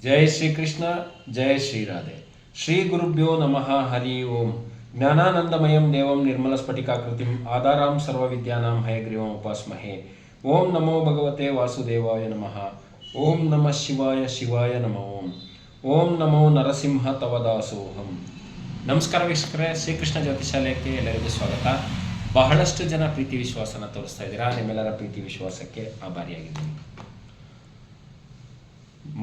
जय श्री कृष्ण जय श्री राधे श्री गुरुभ्यो नमः हरि ओम ज्ञानानंदमयं देवं निर्मलस्फटिकाकृतिम् आधारां सर्वविद्यानां हयग्रीवम् उपास्महे ओम नमो भगवते वासुदेवाय नमः ओम नमः शिवाय शिवाय नमः ओम नमो ನರಸಿಂಹ ತವದಾಸೋಹಂ. ನಮಸ್ಕಾರ ವೀಕ್ಷಕರೇ, ಶ್ರೀಕೃಷ್ಣ ಜ್ಯೋತಿಷಾಲಯಕ್ಕೆ ಎಲ್ಲರಿಗೂ ಸ್ವಾಗತ. ಬಹಳಷ್ಟು ಜನ ಪ್ರೀತಿ ವಿಶ್ವಾಸನ ತೋರಿಸ್ತಾ ಇದ್ದೀರಾ. ನಿಮ್ಮೆಲ್ಲರ ಪ್ರೀತಿ ವಿಶ್ವಾಸಕ್ಕೆ ಆಭಾರಿಯಾಗಿದ್ದೀನಿ.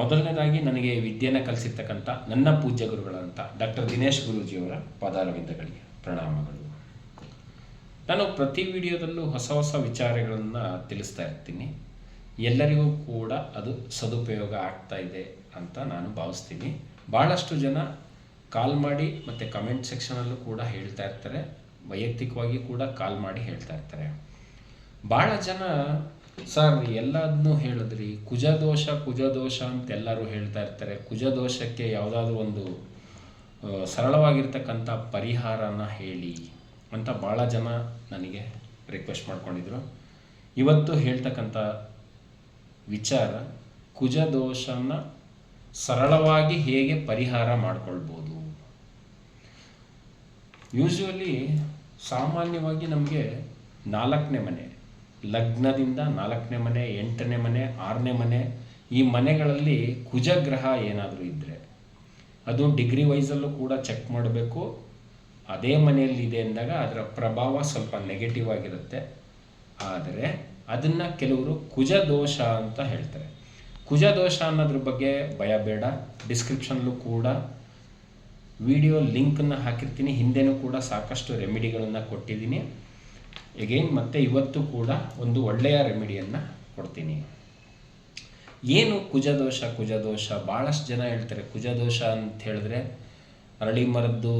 ಮೊದಲನೇದಾಗಿ ನನಗೆ ವಿದ್ಯೆಯನ್ನು ಕಲಿಸಿರ್ತಕ್ಕಂಥ ನನ್ನ ಪೂಜ್ಯ ಗುರುಗಳಂತ ಡಾಕ್ಟರ್ ದಿನೇಶ್ ಗುರೂಜಿಯವರ ಪಾದಾರವಿಂದಗಳಿಗೆ ಪ್ರಣಾಮಗಳು. ನಾನು ಪ್ರತಿ ವಿಡಿಯೋದಲ್ಲೂ ಹೊಸ ಹೊಸ ವಿಚಾರಗಳನ್ನು ತಿಳಿಸ್ತಾ ಇರ್ತೀನಿ. ಎಲ್ಲರಿಗೂ ಕೂಡ ಅದು ಸದುಪಯೋಗ ಆಗ್ತಾ ಇದೆ ಅಂತ ನಾನು ಭಾವಿಸ್ತೀನಿ. ಭಾಳಷ್ಟು ಜನ ಕಾಲ್ ಮಾಡಿ ಮತ್ತು ಕಮೆಂಟ್ ಸೆಕ್ಷನಲ್ಲೂ ಕೂಡ ಹೇಳ್ತಾ ಇರ್ತಾರೆ, ವೈಯಕ್ತಿಕವಾಗಿ ಕೂಡ ಕಾಲ್ ಮಾಡಿ ಹೇಳ್ತಾ ಇರ್ತಾರೆ. ಭಾಳ ಜನ ಸರ್ ಎಲ್ಲದನ್ನೂ ಹೇಳಿದ್ರಿ, ಕುಜದೋಷ ಅಂತೆಲ್ಲರೂ ಹೇಳ್ತಾ ಇರ್ತಾರೆ. ಕುಜದೋಷಕ್ಕೆ ಯಾವುದಾದ್ರೂ ಒಂದು ಸರಳವಾಗಿರ್ತಕ್ಕಂಥ ಪರಿಹಾರನ ಹೇಳಿ ಅಂತ ಭಾಳ ಜನ ನನಗೆ ರಿಕ್ವೆಸ್ಟ್ ಮಾಡ್ಕೊಂಡಿದ್ರು. ಇವತ್ತು ಹೇಳ್ತಕ್ಕಂಥ ವಿಚಾರ ಕುಜದೋಷನ ಸರಳವಾಗಿ ಹೇಗೆ ಪರಿಹಾರ ಮಾಡ್ಕೊಳ್ಬೋದು. ಯೂಶ್ವಲಿ ಸಾಮಾನ್ಯವಾಗಿ ನಮಗೆ 4ನೇ ಮನೆ, ಲಗ್ನದಿಂದ 4ನೇ ಮನೆ, 8ನೇ ಮನೆ, 6ನೇ ಮನೆ, ಈ ಮನೆಗಳಲ್ಲಿ ಕುಜಗ್ರಹ ಏನಾದರೂ ಇದ್ದರೆ ಅದು ಡಿಗ್ರಿ ವೈಸಲ್ಲೂ ಕೂಡ ಚೆಕ್ ಮಾಡಬೇಕು. ಅದೇ ಮನೆಯಲ್ಲಿದೆ ಅಂದಾಗ ಅದರ ಪ್ರಭಾವ ಸ್ವಲ್ಪ ನೆಗೆಟಿವ್ ಆಗಿರುತ್ತೆ. ಆದರೆ ಅದನ್ನು ಕೆಲವರು ಕುಜದೋಷ ಅಂತ ಹೇಳ್ತಾರೆ. ಕುಜದೋಷ ಅನ್ನೋದ್ರ ಬಗ್ಗೆ ಭಯ ಬೇಡ. ಡಿಸ್ಕ್ರಿಪ್ಷನ್ಲೂ ಕೂಡ ವಿಡಿಯೋ ಲಿಂಕನ್ನು ಹಾಕಿರ್ತೀನಿ. ಹಿಂದೆನೂ ಕೂಡ ಸಾಕಷ್ಟು ರೆಮಿಡಿಗಳನ್ನು ಕೊಟ್ಟಿದ್ದೀನಿ. ಎಗೈನ್ ಮತ್ತೆ ಇವತ್ತು ಕೂಡ ಒಂದು ಒಳ್ಳೆಯ ರೆಮಿಡಿಯನ್ನು ಕೊಡ್ತೀನಿ. ಏನು ಕುಜದೋಷ ಭಾಳಷ್ಟು ಜನ ಹೇಳ್ತಾರೆ. ಕುಜದೋಷ ಅಂತ ಹೇಳಿದ್ರೆ ಅರಳಿ ಮರದ್ದು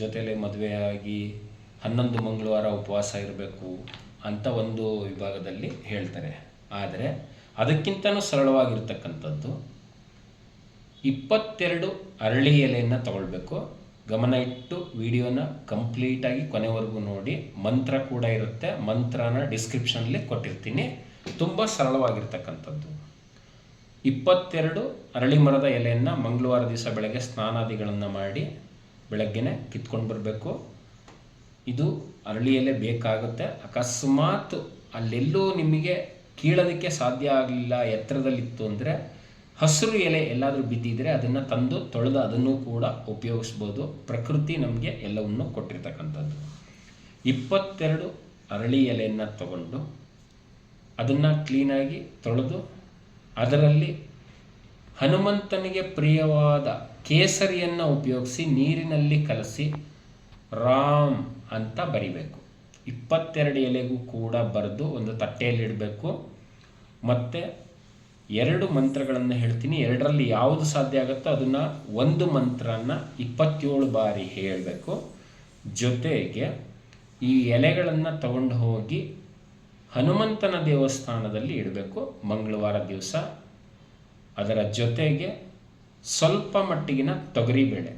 ಜೊತೆಲೆ ಮದುವೆಯಾಗಿ 11 ಮಂಗಳವಾರ ಉಪವಾಸ ಇರಬೇಕು ಅಂತ ಒಂದು ವಿಭಾಗದಲ್ಲಿ ಹೇಳ್ತಾರೆ. ಆದರೆ ಅದಕ್ಕಿಂತನೂ ಸರಳವಾಗಿರ್ತಕ್ಕಂಥದ್ದು 22 ಅರಳಿ ಎಲೆಯನ್ನು ತಗೊಳ್ಬೇಕು. ಗಮನ ಇಟ್ಟು ವಿಡಿಯೋನ ಕಂಪ್ಲೀಟಾಗಿ ಕೊನೆವರೆಗೂ ನೋಡಿ. ಮಂತ್ರ ಕೂಡ ಇರುತ್ತೆ, ಮಂತ್ರನ ಡಿಸ್ಕ್ರಿಪ್ಷನ್ಲಿ ಕೊಟ್ಟಿರ್ತೀನಿ. ತುಂಬ ಸರಳವಾಗಿರ್ತಕ್ಕಂಥದ್ದು. 22 ಅರಳಿ ಮರದ ಎಲೆಯನ್ನು ಮಂಗಳವಾರ ದಿವಸ ಬೆಳಗ್ಗೆ ಸ್ನಾನಾದಿಗಳನ್ನು ಮಾಡಿ ಬೆಳಗ್ಗೆನೆ ಕಿತ್ಕೊಂಡು ಬರಬೇಕು. ಇದು ಅರಳಿ ಎಲೆ ಬೇಕಾಗುತ್ತೆ. ಅಕಸ್ಮಾತ್ ಅಲ್ಲೆಲ್ಲೂ ನಿಮಗೆ ಕೀಳೋದಕ್ಕೆ ಸಾಧ್ಯ ಆಗಲಿಲ್ಲ, ಎತ್ತರದಲ್ಲಿತ್ತು ಅಂದರೆ ಹಸಿರು ಎಲೆ ಎಲ್ಲಾದರೂ ಬಿದ್ದಿದ್ರೆ ಅದನ್ನು ತಂದು ತೊಳೆದು ಅದನ್ನು ಕೂಡ ಉಪಯೋಗಿಸ್ಬೋದು. ಪ್ರಕೃತಿ ನಮಗೆ ಎಲ್ಲವನ್ನು ಕೊಟ್ಟಿರ್ತಕ್ಕಂಥದ್ದು. 22 ಅರಳಿ ಎಲೆಯನ್ನು ತಗೊಂಡು ಅದನ್ನು ಕ್ಲೀನಾಗಿ ತೊಳೆದು ಅದರಲ್ಲಿ ಹನುಮಂತನಿಗೆ ಪ್ರಿಯವಾದ ಕೇಸರಿಯನ್ನು ಉಪಯೋಗಿಸಿ ನೀರಿನಲ್ಲಿ ಕಲಸಿ ರಾಮ್ ಅಂತ ಬರಿಬೇಕು. 22 ಎಲೆಗೂ ಕೂಡ ಬರೆದು ಒಂದು ತಟ್ಟೆಯಲ್ಲಿಡಬೇಕು. ಮತ್ತು 2 ಮಂತ್ರಗಳನ್ನು ಹೇಳ್ತೀನಿ. 2ರಲ್ಲಿ ಯಾವುದು ಸಾಧ್ಯ ಆಗುತ್ತೋ ಅದನ್ನು ಒಂದು ಮಂತ್ರನ 27 ಬಾರಿ ಹೇಳಬೇಕು. ಜೊತೆಗೆ ಈ ಎಲೆಗಳನ್ನು ತಗೊಂಡು ಹೋಗಿ ಹನುಮಂತನ ದೇವಸ್ಥಾನದಲ್ಲಿ ಇಡಬೇಕು ಮಂಗಳವಾರ ದಿವಸ. ಅದರ ಜೊತೆಗೆ ಸ್ವಲ್ಪ ಮಟ್ಟಿಗಿನ ತೊಗರಿಬೇಳೆ,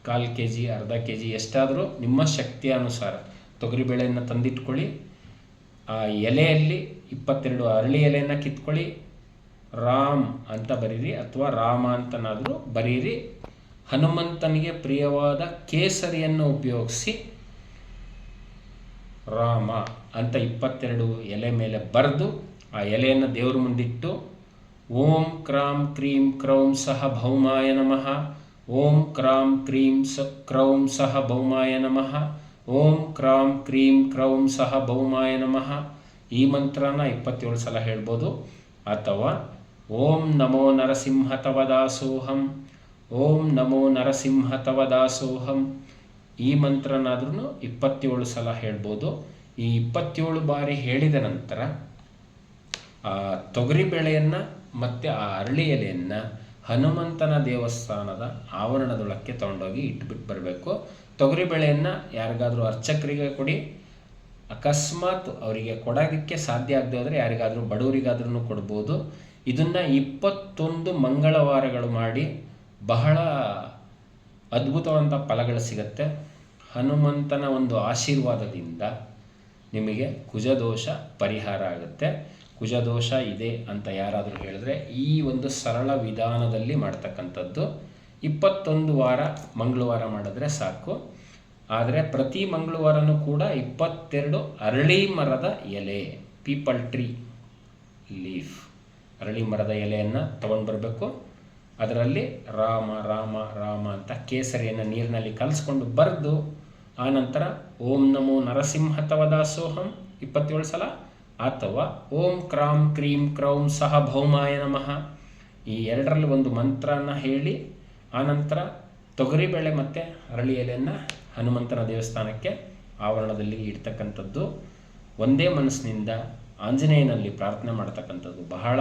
1/4 kg, ಅರ್ಧ kg, ಎಷ್ಟಾದರೂ ನಿಮ್ಮ ಶಕ್ತಿಯ ಅನುಸಾರ ತೊಗರಿಬೇಳೆಯನ್ನು ತಂದಿಟ್ಕೊಳ್ಳಿ. ಆ ಎಲೆಯಲ್ಲಿ 22 ಅರಳಿ ಎಲೆಯನ್ನು ಕಿತ್ಕೊಳ್ಳಿ. ರಾಮ್ ಅಂತ ಬರೀರಿ ಅಥವಾ ರಾಮ ಅಂತನಾದರೂ ಬರೀರಿ. ಹನುಮಂತನಿಗೆ ಪ್ರಿಯವಾದ ಕೇಸರಿಯನ್ನು ಉಪಯೋಗಿಸಿ ರಾಮ ಅಂತ 22 ಎಲೆ ಮೇಲೆ ಬರೆದು ಆ ಎಲೆಯನ್ನು ದೇವ್ರ ಮುಂದಿಟ್ಟು ಓಂ ಕ್ರಾಂ ಕ್ರೀಂ ಕ್ರೌಂ ಸಹ ಭೌಮಾಯ ನಮಃ, ಓಂ ಕ್ರಾಂ ಕ್ರೀಂ ಕ್ರೌಂ ಸಹ ಭೌಮಾಯ ನಮಃ, ಓಂ ಕ್ರಾಂ ಕ್ರೀಂ ಕ್ರೌಂ ಸಹ ಭೌಮಾಯ ನಮಃ, ಈ ಮಂತ್ರನ 27 ಸಲ ಹೇಳ್ಬೋದು. ಅಥವಾ ಓಂ ನಮೋ ನರಸಿಂಹ ತವದಾಸೋಹಂ, ಓಂ ನಮೋ ನರಸಿಂಹ ತವದಾಸೋಹಂ, ಈ ಮಂತ್ರನಾದ್ರೂ 27 ಸಲ ಹೇಳ್ಬೋದು. ಈ 27 ಬಾರಿ ಹೇಳಿದ ನಂತರ ಆ ತೊಗರಿಬೇಳೆಯನ್ನು ಮತ್ತು ಆ ಅರಳಿ ಎಲೆಯನ್ನು ಹನುಮಂತನ ದೇವಸ್ಥಾನದ ಆವರಣದೊಳಕ್ಕೆ ತಗೊಂಡೋಗಿ ಇಟ್ಬಿಟ್ಟು ಬರಬೇಕು. ತೊಗರಿಬೇಳೆಯನ್ನು ಯಾರಿಗಾದರೂ ಅರ್ಚಕರಿಗೆ ಕೊಡಿ. ಅಕಸ್ಮಾತ್ ಅವರಿಗೆ ಕೊಡೋದಕ್ಕೆ ಸಾಧ್ಯ ಆಗದೆ ಹೋದರೆ ಯಾರಿಗಾದರೂ ಬಡವರಿಗಾದ್ರೂ ಕೊಡ್ಬೋದು. ಇದನ್ನು 21 ಮಂಗಳವಾರಗಳು ಮಾಡಿ ಬಹಳ ಅದ್ಭುತವಾದ ಫಲಗಳು ಸಿಗುತ್ತೆ. ಹನುಮಂತನ ಒಂದು ಆಶೀರ್ವಾದದಿಂದ ನಿಮಗೆ ಕುಜದೋಷ ಪರಿಹಾರ ಆಗುತ್ತೆ. ಕುಜದೋಷ ಇದೆ ಅಂತ ಯಾರಾದರೂ ಹೇಳಿದ್ರೆ ಈ ಒಂದು ಸರಳ ವಿಧಾನದಲ್ಲಿ ಮಾಡ್ತಕ್ಕಂಥದ್ದು 21 ವಾರ ಮಂಗಳವಾರ ಮಾಡಿದ್ರೆ ಸಾಕು. ಆದರೆ ಪ್ರತಿ ಮಂಗಳವಾರನೂ ಕೂಡ 22 ಅರಳಿ ಮರದ ಎಲೆ, ಪೀಪಲ್ ಟ್ರೀ ಲೀಫ್, ಅರಳಿ ಮರದ ಎಲೆಯನ್ನು ತೊಗೊಂಡು ಬರಬೇಕು. ಅದರಲ್ಲಿ ರಾಮ ರಾಮ ರಾಮ ಅಂತ ಕೇಸರಿಯನ್ನು ನೀರಿನಲ್ಲಿ ಕಲಿಸ್ಕೊಂಡು ಬರೆದು ಆನಂತರ ಓಂ ನಮೋ ನರಸಿಂಹ ತವ ದಾಸೋಹಂ 27 ಸಲ, ಅಥವಾ ಓಂ ಕ್ರಾಂ ಕ್ರೀಂ ಕ್ರೌಂ ಸಹ ಭೌಮಾಯ ನಮಃ ಈ ಎರಡರಲ್ಲಿ ಒಂದು ಮಂತ್ರನ ಹೇಳಿ ಆನಂತರ ತೊಗರಿಬೇಳೆ ಮತ್ತು ಅರಳಿ ಎಲೆಯನ್ನು ಹನುಮಂತನ ದೇವಸ್ಥಾನಕ್ಕೆ ಆವರಣದಲ್ಲಿ ಇಡ್ತಕ್ಕಂಥದ್ದು. ಒಂದೇ ಮನಸ್ಸಿನಿಂದ ಆಂಜನೇಯನಲ್ಲಿ ಪ್ರಾರ್ಥನೆ ಮಾಡ್ತಕ್ಕಂಥದ್ದು ಬಹಳ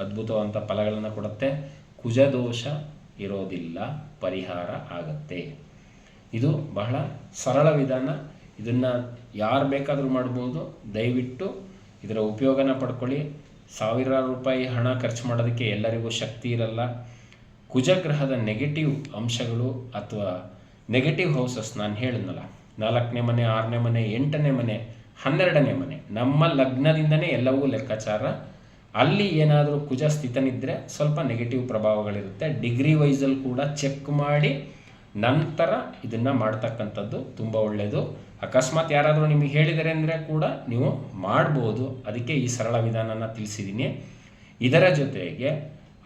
ಅದ್ಭುತವಾದಂಥ ಫಲಗಳನ್ನು ಕೊಡುತ್ತೆ. ಕುಜದೋಷ ಇರೋದಿಲ್ಲ, ಪರಿಹಾರ ಆಗತ್ತೆ. ಇದು ಬಹಳ ಸರಳ ವಿಧಾನ. ಇದನ್ನು ಯಾರು ಬೇಕಾದರೂ ಮಾಡ್ಬೋದು. ದಯವಿಟ್ಟು ಇದರ ಉಪಯೋಗನ ಪಡ್ಕೊಳ್ಳಿ. ಸಾವಿರಾರು ರೂಪಾಯಿ ಹಣ ಖರ್ಚು ಮಾಡೋದಕ್ಕೆ ಎಲ್ಲರಿಗೂ ಶಕ್ತಿ ಇರಲ್ಲ. ಕುಜಗ್ರಹದ ನೆಗೆಟಿವ್ ಅಂಶಗಳು ಅಥವಾ ನೆಗೆಟಿವ್ ಹೌಸಸ್ ನಾನು ಹೇಳಿದ್ನಲ್ಲ, 4ನೇ ಮನೆ, 6ನೇ ಮನೆ, 8ನೇ ಮನೆ, 12ನೇ ಮನೆ, ನಮ್ಮ ಲಗ್ನದಿಂದನೇ ಎಲ್ಲವೂ ಲೆಕ್ಕಾಚಾರ. ಅಲ್ಲಿ ಏನಾದರೂ ಕುಜ ಸ್ಥಿತನಿದ್ದರೆ ಸ್ವಲ್ಪ ನೆಗೆಟಿವ್ ಪ್ರಭಾವಗಳಿರುತ್ತೆ. ಡಿಗ್ರಿ ವೈಸಲ್ಲಿ ಕೂಡ ಚೆಕ್ ಮಾಡಿ ನಂತರ ಇದನ್ನು ಮಾಡ್ತಕ್ಕಂಥದ್ದು ತುಂಬ ಒಳ್ಳೆಯದು. ಅಕಸ್ಮಾತ್ ಯಾರಾದರೂ ನಿಮಗೆ ಹೇಳಿದರೆ ಅಂದರೆ ಕೂಡ ನೀವು ಮಾಡ್ಬೋದು. ಅದಕ್ಕೆ ಈ ಸರಳ ವಿಧಾನನ ತಿಳಿಸಿದ್ದೀನಿ. ಇದರ ಜೊತೆಗೆ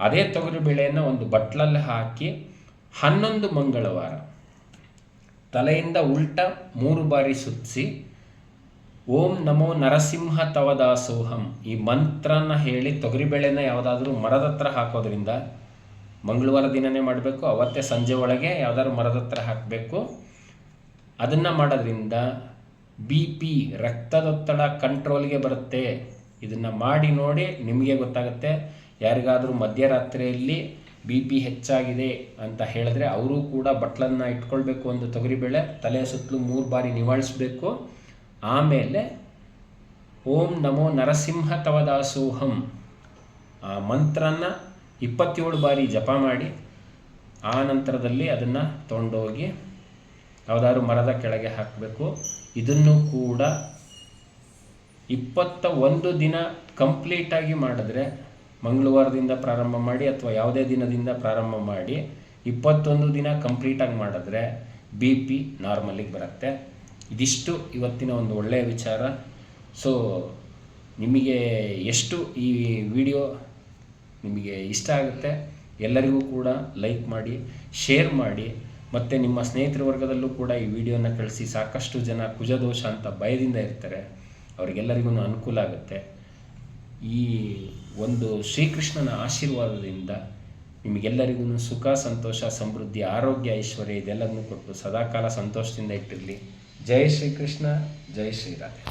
ಅದೇ ತೊಗರಿಬೇಳೆಯನ್ನು ಒಂದು ಬಟ್ಲಲ್ಲಿ ಹಾಕಿ 11 ಮಂಗಳವಾರ ತಲೆಯಿಂದ ಉಲ್ಟ 3 ಬಾರಿ ಸುತ್ತಿಸಿ ಓಂ ನಮೋ ನರಸಿಂಹ ತವ ದಾಸೋಹಂ ಈ ಮಂತ್ರನ ಹೇಳಿ ತೊಗರಿಬೇಳೆನ ಯಾವುದಾದ್ರೂ ಮರದ ಹತ್ರ ಹಾಕೋದ್ರಿಂದ, ಮಂಗಳವಾರ ದಿನವೇ ಮಾಡಬೇಕು, ಅವತ್ತೇ ಸಂಜೆ ಒಳಗೆ ಯಾವುದಾದ್ರು ಮರದ ಹತ್ರ ಹಾಕಬೇಕು. ಅದನ್ನು ಮಾಡೋದ್ರಿಂದ BP ರಕ್ತದೊತ್ತಡ ಕಂಟ್ರೋಲ್ಗೆ ಬರುತ್ತೆ. ಇದನ್ನು ಮಾಡಿ ನೋಡಿ, ನಿಮಗೆ ಗೊತ್ತಾಗುತ್ತೆ. ಯಾರಿಗಾದರೂ ಮಧ್ಯರಾತ್ರಿಯಲ್ಲಿ BP ಹೆಚ್ಚಾಗಿದೆ ಅಂತ ಹೇಳಿದ್ರೆ ಅವರು ಕೂಡ ಬಟ್ಲನ್ನು ಇಟ್ಕೊಳ್ಬೇಕು. ಒಂದು ತೊಗರಿಬೇಳೆ ತಲೆಯ ಸುತ್ತಲೂ 3 ಬಾರಿ ನಿವಾಳಿಸ್ಬೇಕು. ಆಮೇಲೆ ಓಂ ನಮೋ ನರಸಿಂಹ ತವ ದಾಸೋಹಂ ಆ ಮಂತ್ರನ 27 ಬಾರಿ ಜಪ ಮಾಡಿ ಆ ನಂತರದಲ್ಲಿ ಅದನ್ನು ತೊಗೊಂಡೋಗಿ ಯಾವುದಾದ್ರು ಮರದ ಕೆಳಗೆ ಹಾಕಬೇಕು. ಇದನ್ನು ಕೂಡ 21 ದಿನ ಕಂಪ್ಲೀಟಾಗಿ ಮಾಡಿದ್ರೆ, ಮಂಗಳವಾರದಿಂದ ಪ್ರಾರಂಭ ಮಾಡಿ ಅಥವಾ ಯಾವುದೇ ದಿನದಿಂದ ಪ್ರಾರಂಭ ಮಾಡಿ 21 ದಿನ ಕಂಪ್ಲೀಟಾಗಿ ಮಾಡಿದ್ರೆ BP ನಾರ್ಮಲಿಗೆ ಬರುತ್ತೆ. ಇದಿಷ್ಟು ಇವತ್ತಿನ ಒಂದು ಒಳ್ಳೆಯ ವಿಚಾರ. ಸೊ ನಿಮಗೆ ಎಷ್ಟು ಈ ವಿಡಿಯೋ ನಿಮಗೆ ಇಷ್ಟ ಆಗುತ್ತೆ, ಎಲ್ಲರಿಗೂ ಕೂಡ ಲೈಕ್ ಮಾಡಿ, ಶೇರ್ ಮಾಡಿ, ಮತ್ತು ನಿಮ್ಮ ಸ್ನೇಹಿತರ ವರ್ಗದಲ್ಲೂ ಕೂಡ ಈ ವಿಡಿಯೋನ ಕಳಿಸಿ. ಸಾಕಷ್ಟು ಜನ ಕುಜದೋಷ ಅಂತ ಭಯದಿಂದ ಇರ್ತಾರೆ, ಅವರಿಗೆಲ್ಲರಿಗೂ ಅನುಕೂಲ ಆಗುತ್ತೆ. ಈ ಒಂದು ಶ್ರೀಕೃಷ್ಣನ ಆಶೀರ್ವಾದದಿಂದ ನಿಮಗೆಲ್ಲರಿಗೂ ಸುಖ, ಸಂತೋಷ, ಸಮೃದ್ಧಿ, ಆರೋಗ್ಯ, ಐಶ್ವರ್ಯ ಇದೆಲ್ಲದನ್ನು ಕೊಟ್ಟು ಸದಾಕಾಲ ಸಂತೋಷದಿಂದ ಇಟ್ಟಿರಲಿ. ಜೈ ಶ್ರೀಕೃಷ್ಣ, ಜೈ ಶ್ರೀರಾಧೆ.